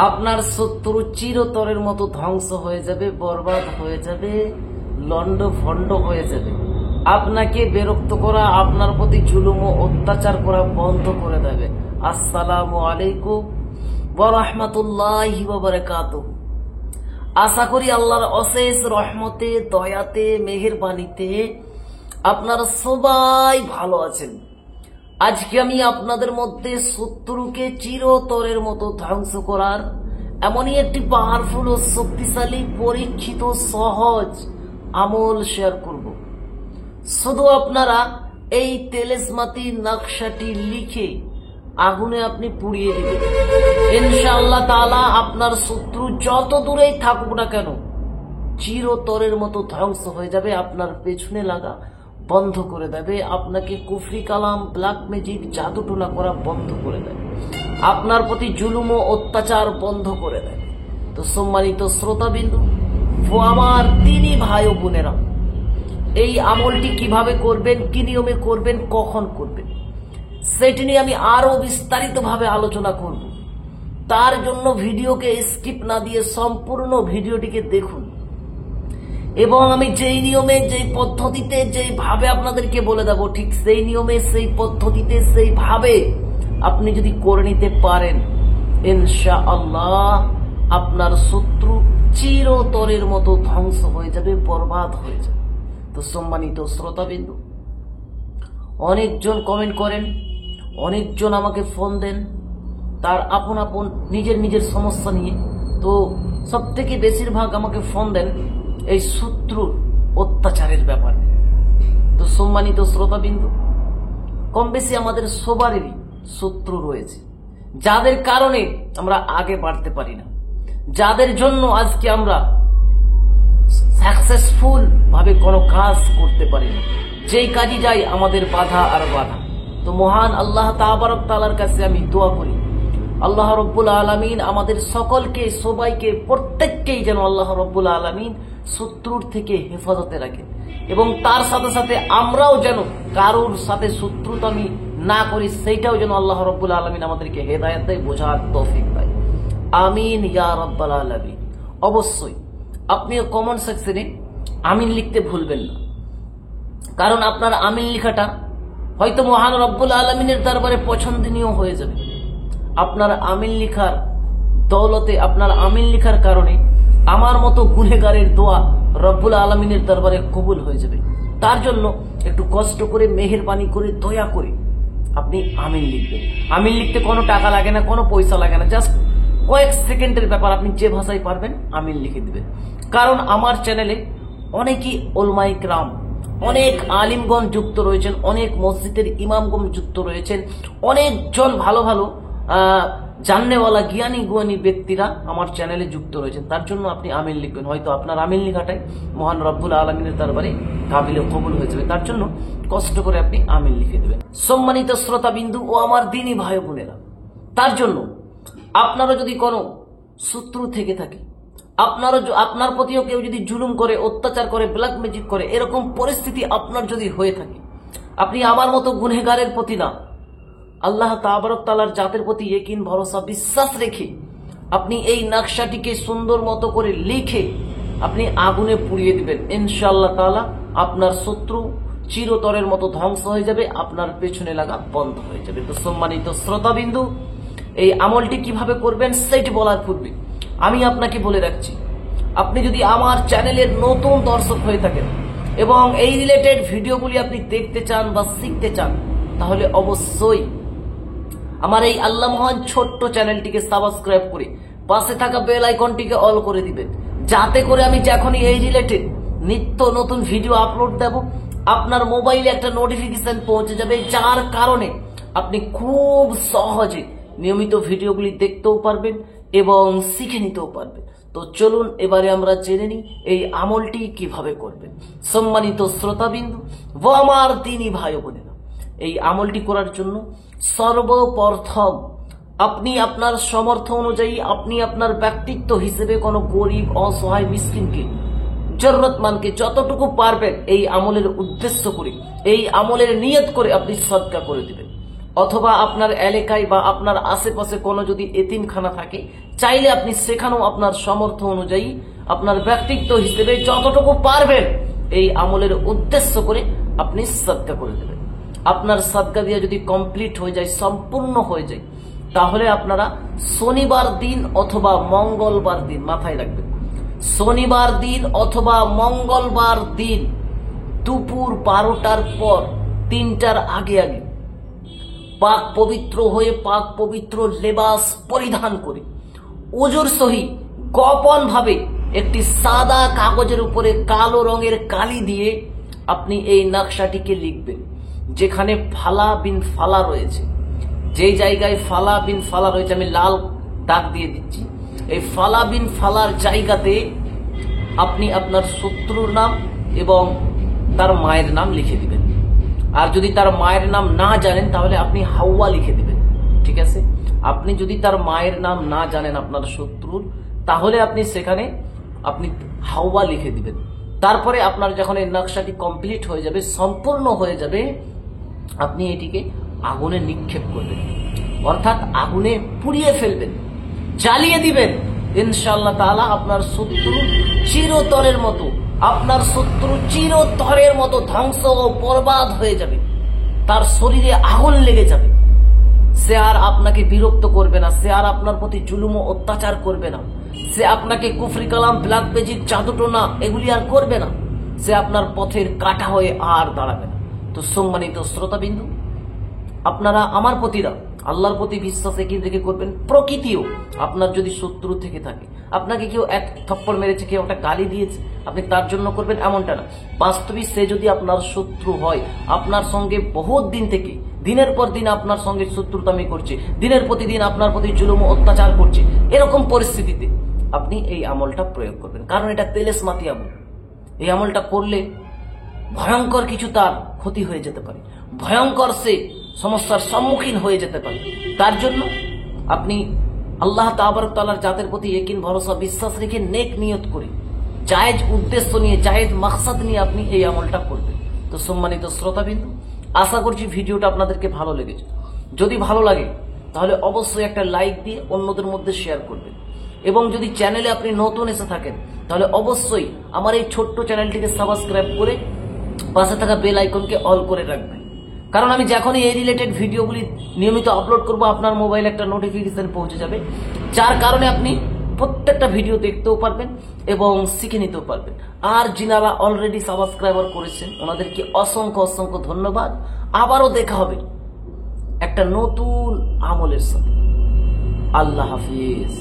আপনার শত্রু চিরতরের মতো ধ্বংস হয়ে যাবে, বরবাদ হয়ে যাবে, লন্ড ভন্ড হয়ে যাবে। আপনাকে বিরক্ত করা, আপনার প্রতি জুলুম ও অত্যাচার করা বন্ধ করে দেবে। আসসালামু আলাইকুম ওয়া রাহমাতুল্লাহি ওয়া বারাকাতুহু। আশা করি আল্লাহর অশেষ রহমতে, দয়াতে, মেহেরবানিতে আপনারা সবাই ভালো আছেন। আজকে আমি আপনাদের মধ্যে শত্রুকে চিরতরের মতো ধ্বংস করার এমনই একটি পাওয়ারফুল ও শক্তিশালী, পরীক্ষিত, সহজ আমল শেয়ার করব। শুধু আপনারা এই তেলেসমাতি নকশাটি লিখে আগুনে আপনি পুড়িয়ে দিবেন। ইনশাআল্লাহ তাআলা আপনার শত্রু যত দূরেই থাকুক না কেন চিরতরের মতো ধ্বংস হয়ে যাবে। আপনার পেছনে লাগা বন্ধ করে দেবে, আপনাকে কুফরি কালাম, ব্ল্যাক ম্যাজিক, জাদুটোনা করা বন্ধ করে দেবে, আপনার প্রতি জুলুম ও অত্যাচার বন্ধ করে দেবে। তো সম্মানিত শ্রোতাবিন্দু ও আমার তিনি ভাই ও বোনেরা, এই আমলটি কিভাবে করবেন, কি নিয়মে করবেন, কখন করবেন, সেটি নিয়ে আমি আরো বিস্তারিতভাবে আলোচনা করব। তার জন্য ভিডিওকে স্কিপ না দিয়ে সম্পূর্ণ ভিডিওটিকে দেখুন এবং আমি যেই নিয়মে, যেই পদ্ধতিতে, যেইভাবে আপনাদেরকে বলে দেব, ঠিক সেই নিয়মে, সেই পদ্ধতিতে, সেইভাবে আপনি যদি করে নিতে পারেন, ইনশাআল্লাহ আপনার শত্রু চিরতরের মতো ধ্বংস হয়ে যাবে, বরবাদ হয়ে যাবে। তো সম্মানিত শ্রোতাবিন্দু, অনেকজন কমেন্ট করেন, অনেকজন আমাকে ফোন দেন তার আপন আপন নিজের সমস্যা নিয়ে। তো সব থেকে বেশিরভাগ আমাকে ফোন দেন এই শত্রুর অত্যাচারের ব্যাপারে। তো সম্মানিত শ্রোতাবিন্দু, কম বেশি আমাদের সবারই শত্রু রয়েছে, যাদের কারণে আমরা আগে বাড়তে পারি না, যাদের জন্য আজকে আমরা সাকসেসফুল ভাবে কোনো কাজ করতে পারি না, যেই কাজে যাই আমাদের বাধা আর বাধা। তো মহান আল্লাহ তাবারক তাআলার কাছে আমি দোয়া করি, আল্লাহ রব্বুল আলামিন আমাদের সকলকে, সবাইকে, প্রত্যেককেই যেন আল্লাহ রব্বুল আলামিন শত্রুর থেকে হেফাজতে রাখেন এবং তার সাথে সাথে আমরাও যেন কারোর সাথে শত্রুতামি না করি, সেইটাও যেন আল্লাহ রব্বুল আলামিন আমাদেরকে হেদায়েত দেয়, বোঝার তৌফিক দেয়। আমিন ইয়া রাব্বাল আলামিন। অবশ্যই আপনিও কমেন্ট সেকশনে আমিন লিখতে ভুলবেন না, কারণ আপনার আমিন লেখাটা হয়তো মহান রব্বুল আলামিনের দরবারে পছন্দনীয় হয়ে যাবে। আপনার আমিন লেখার দৌলতে, আপনার আমিন লেখার কারণে আমার মতো গুনেহগারের দোয়া রব্বুল আলামিনের দরবারে কবুল হয়ে যাবে। তার জন্য একটু কষ্ট করে, মেহেরবানি করে, দয়া করে আপনি আমিন লিখবেন। আমিন লিখতে কোনো টাকা লাগে না, কোনো পয়সা লাগে না, জাস্ট কয়েক সেকেন্ডের ব্যাপার। আপনি যে ভাষায় পারবেন আমিন লিখে দিবেন। কারণ আমার চ্যানেলে অনেকই ওলমায়ে কেরাম, অনেক আলিমগণ যুক্ত রয়েছেন, অনেক মসজিদের ইমামগণ যুক্ত রয়েছেন, অনেকজন ভালো ভালো জাননেওয়ালা, জ্ঞানী ব্যক্তিরা আমার চ্যানেলে যুক্ত রয়েছেন। তার জন্য আপনি আমিন লিখবেন। হয়তো আপনার আমিন লেখাটাই মহান রব্বুল আলামিনের দরবারে কাবিলে কবুল হয়ে যাবে। তার জন্য কষ্ট করে আপনি আমিন লিখে দেবেন। সম্মানিত শ্রোতাবিন্দু ও আমার দিনী ভাই বোনেরা, তার জন্য আপনারা যদি কোনো শত্রু থেকে থাকে, আপনার প্রতিও কেউ যদি জুলুম করে, অত্যাচার করে, ব্ল্যাক ম্যাজিক করে, এরকম পরিস্থিতি আপনার যদি হয়ে থাকে, আপনি আমার মতো গুনেহগারের প্রতি না, আল্লাহ তাবারক তাআলার জাতের প্রতি ইয়াকিন, ভরসা, বিশ্বাস রেখে আপনি এই নকশাটিকে সুন্দর মতো করে লিখে আপনি আগুনে পুড়িয়ে দিবেন। ইনশাআল্লাহ তাআলা আপনার শত্রু চিরতরের মতো ধ্বংস হয়ে যাবে, আপনার পেছনে লাগা বন্ধ হয়ে যাবে। তো সম্মানিত শ্রোতাবিন্দু, এই আমলটি কিভাবে করবেন সেটি বলার পূর্বে আমি আপনাকে বলে রাখছি, আপনি যদি আমার চ্যানেলের নতুন দর্শক হয়ে থাকেন এবং এই রিলেটেড ভিডিওগুলি আপনি দেখতে চান বা শিখতে চান, তাহলে অবশ্যই আমার এই আল্লাহ মহান ছোট্ট চ্যানেলটিকে সাবস্ক্রাইব করে পাশে থাকা বেল আইকনটিকে অল করে দিবেন, যাতে করে আমি যখনই এই রিলেটেড নিত্য নতুন ভিডিও আপলোড দেব, আপনার মোবাইলে একটা নোটিফিকেশন পৌঁছে যাবে, যার কারণে আপনি খুব সহজে নিয়মিত ভিডিওগুলি দেখতেও পারবেন এবং শিখে নিতেও পারবেন। তো চলুন এবারে আমরা জেনে নিই এই আমলটি কিভাবে করবেন। সম্মানিত শ্রোতাবিন্দু ও আমার দিনী ভাই বোনেরা, এই আমলটি করার জন্য সর্বপ্রথম আপনি আপনার সামর্থ্য অনুযায়ী, আপনি আপনার ব্যক্তিত্ব হিসেবে কোনো গরিব, অসহায়, মিসকিনকে, জরুরতমন্দকে যতটুকু পারবেন এই আমলের উদ্দেশ্য করে, এই আমলের নিয়ত করে আপনি সদকা করে দিবেন। অথবা আপনার এলাকায় বা আপনার আশেপাশে কোনো যদি এতিমখানা থাকে, চাইলে আপনি সেখানেও আপনার সামর্থ্য অনুযায়ী আপনার ব্যক্তিত্ব হিসেবে যতটুকু পারবেন এই আমলের উদ্দেশ্য করে আপনি সাদকা করে দেবেন। আপনার সাদকা দিয়ে যদি কমপ্লিট হয়ে যায়, সম্পূর্ণ হয়ে যায়, তাহলে আপনারা শনিবার দিন অথবা মঙ্গলবার দিন, মাথায় রাখবেন, শনিবার দিন অথবা মঙ্গলবার দিন দুপুর 12টার পর 3টার আগে আগে পাক পবিত্র হয়ে পাক পবিত্র লেবাস পরিধান করে ওজোর সহিত গোপন ভাবে একটি সাদা কাগজের উপরে কালো রঙের কালি দিয়ে আপনি এই নকশাটিকে লিখবেন। যেখানে ফালা বিন ফালা রয়েছে, যেই জায়গায় ফালা বিন ফালা রয়েছে, আমি লাল দাগ দিয়ে দিচ্ছি, এই ফালা বিন ফালার জায়গাতে আপনি আপনার শত্রুর নাম এবং তার মায়ের নাম লিখে দিবেন। আর যদি তার মায়ের নাম না জানেন তাহলে আপনি হাওয়া লিখে দিবেন। ঠিক আছে, আপনি যদি তার মায়ের নাম না জানেন আপনার শত্রুর, তাহলে আপনি সেখানে আপনি হাওয়া লিখে দিবেন। তারপরে আপনার যখন এই নকশাটি কমপ্লিট হয়ে যাবে, সম্পূর্ণ হয়ে যাবে, আপনি এটিকে আগুনে নিক্ষেপ করবেন, অর্থাৎ আগুনে পুড়িয়ে ফেলবেন, জ্বালিয়ে দিবেন। ইনশাআল্লাহ তাআলা আপনার শত্রু চিরতরের মতো, আপনার শত্রু চিরতরের মতো ধ্বংস ও বরবাদ হয়ে যাবে, তার শরীরে আগুন লেগে যাবে। সে আর আপনাকে বিরক্ত করবে না, সে আর আপনার প্রতি জুলুম ও অত্যাচার করবে না, সে আপনাকে কুফরি কালাম, ব্ল্যাক ম্যাজিক, জাদুটোনা এগুলি আর করবে না, সে আপনার পথের কাঁটা হয়ে আর দাঁড়াবে না। তো সম্মানিত শ্রোতাবিন্দু, আপনারা আমার প্রতিরা আল্লাহর প্রতি বিশ্বাস রেখে করবেন। প্রকৃতিও আপনার যদি শত্রু থেকে থাকে, আপনাকে কেউ এক থপ্পড় মেরেছে, কেউ একটা গালি দিয়েছে, আপনি তার জন্য করবেন এমনটা না। বাস্তবিক সে যদি আপনার শত্রু হয়, আপনার সঙ্গে বহুত দিন থেকে দিনের পর দিন আপনার সঙ্গে শত্রুতামি করছে, দিনের প্রতিদিন আপনার প্রতি জুলুম ও অত্যাচার করছে, এরকম পরিস্থিতিতে আপনি এই আমলটা প্রয়োগ করবেন। কারণ এটা তেলেসমাতি আমল। এই আমলটা করলে ভয়ঙ্কর কিছু তার ক্ষতি হয়ে যেতে পারে, ভয়ঙ্কর সে সমস্যার সম্মুখীন হয়ে যেতে পারে। তার জন্য আপনি আল্লাহ তাবারক তাআলার জাতের প্রতি ইকিন, ভরসা, বিশ্বাস রেখে নেক নিয়ত করে জায়েজ উদ্দেশ্য নিয়ে, জায়েজ মাকসাদ নিয়ে আপনি এই আমলটা করবেন। তো সম্মানিত শ্রোতাবিন্দু, আশা করছি ভিডিওটা আপনাদেরকে ভালো লেগেছে। যদি ভালো লাগে তাহলে অবশ্যই একটা লাইক দিয়ে অন্যদের মধ্যে শেয়ার করবেন, এবং যদি চ্যানেলে আপনি নতুন এসে থাকেন তাহলে অবশ্যই আমার এই ছোট্ট চ্যানেলটিকে সাবস্ক্রাইব করে পাশে থাকা বেল আইকনকে অল করে রাখবেন। কারণ আমি যখনই এই রিলেটেড ভিডিওগুলি নিয়মিত আপলোড করব, আপনার মোবাইলে একটা নোটিফিকেশন পৌঁছে যাবে, যার কারণে আপনি প্রত্যেকটা ভিডিও দেখতেও পারবেন এবং শিখে নিতেও পারবেন। আর যিনারা অলরেডি সাবস্ক্রাইবার করেছেন ওনাদেরকে অসংখ্য অসংখ্য ধন্যবাদ। আবারও দেখা হবে একটা নতুন আমলের সাথে। আল্লাহ হাফিজ।